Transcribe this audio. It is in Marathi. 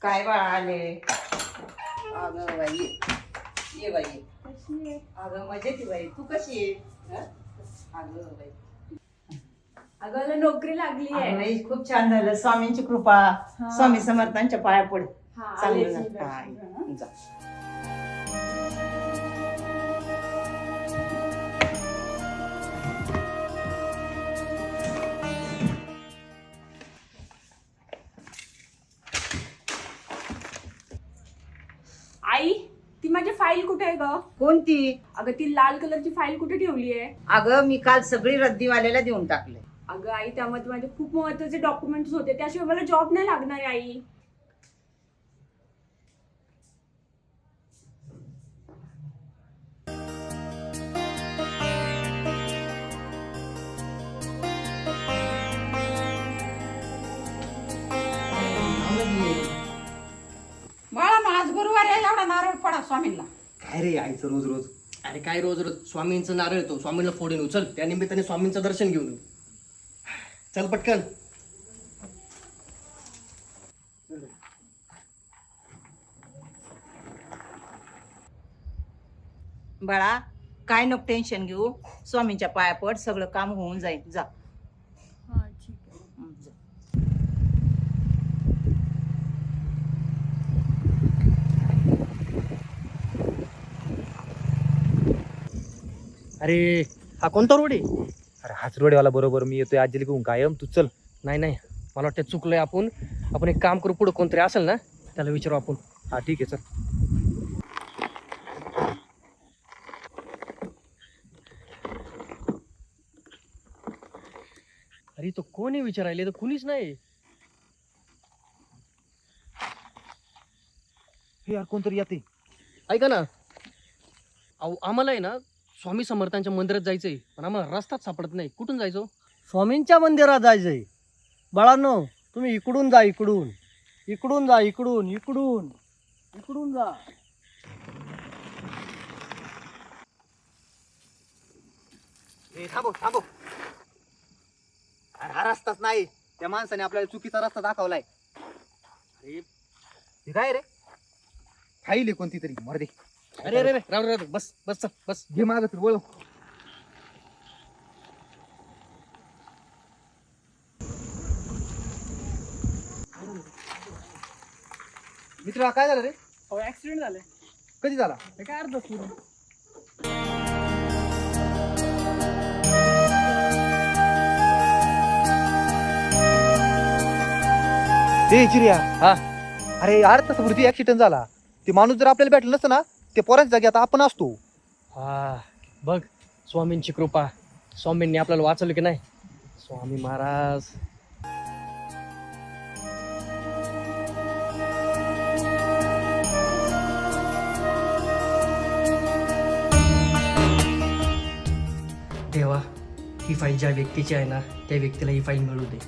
काय बाळा आले? अगं बाई ये बाई. कशी आहे? अगं मजेत आहे बाई. तू कशी आहे? हं? अगं बाई. अगं मला नोकरी लागली आहे. नाही, खूप छान झालं. स्वामींची कृपा. स्वामी समर्थांच्या पाया पड. हा, चांगलं आलेच झालं. हा, मी दर्शन. जा. आई, ती माझी फाईल कुठे आहे ग? कोणती? अगं ती लाल कलरची फाईल कुठे ठेवली आहे? अगं मी काल सगळी रद्दीवाल्याला देऊन टाकले. अगं आई, त्यामध्ये माझे खूप महत्त्वाचे डॉक्युमेंट्स होते, त्याशिवाय मला जॉब नाही लागणार आहे आई. बाळा मग आज गुरुवार आहे एवढा नारळ पडा स्वामींना. काय रे आईचं रोज रोज. अरे काय रोज रोज स्वामींचं नारळ येतो, स्वामींना फोडून उचल, त्या निमित्ताने स्वामींचं दर्शन घेऊन येऊ. चल पटकन. बाळा काय नको टेन्शन घेऊ. स्वामींच्या पाया पड, सगळं काम होऊन जाईल. जा. हा, ठीक आहे. जा. अरे हा कोणता रोड आहे? अरे हाच रोडवाला बरोबर मी येतोय आजीला घेऊन कायम. तू चल. नाही नाही, मला वाटतं चुकलंय. आपण एक काम करू, पुढं कोणतरी असेल ना त्याला विचारू आपण. हा ठीक आहे चल. अरे तो कोणी विचारायले, तर कुणीच नाही. हे यार कोणतरी येते. ऐका ना, अहो आम्हाला आहे ना स्वामी समर्थांच्या मंदिरात जायचंय, पण आम्हाला रस्ताच सापडत नाही. कुठून जायचो? स्वामींच्या मंदिरात जायचंय. बाळांनो, तुम्ही इकडून जा, इकडून इकडून जा, इकडून इकडून इकडून जा. थांबव थांबव. अरे हा रस्ताच नाही. त्या माणसाने आपल्याला चुकीचा रस्ता दाखवलाय. अरे हे काय रे? फाईल कोणती तरी मर दे. अरे अरे अरे, राव राव, बस बस चल, बस. घे माग तू वळ. मित्रा काय झालं रे? अहो ऍक्सिडेंट झालाय. कधी झाला? हे काय अर्ध सुरू. ते चिरिया. हा. अरे यार तसं वृत्ती ऍक्सिडेंट झाला. ते माणूस जर आपल्याला भेटलं नसतं ना, ते पोरांच्या जागी आता आपण असतो. हा बघ, स्वामींची कृपा. स्वामींनी आपल्याला वाचवलं की नाही. स्वामी महाराज. देवा, ही फाईल ज्या व्यक्तीची आहे ना, त्या व्यक्तीला ही फाईल मिळू दे.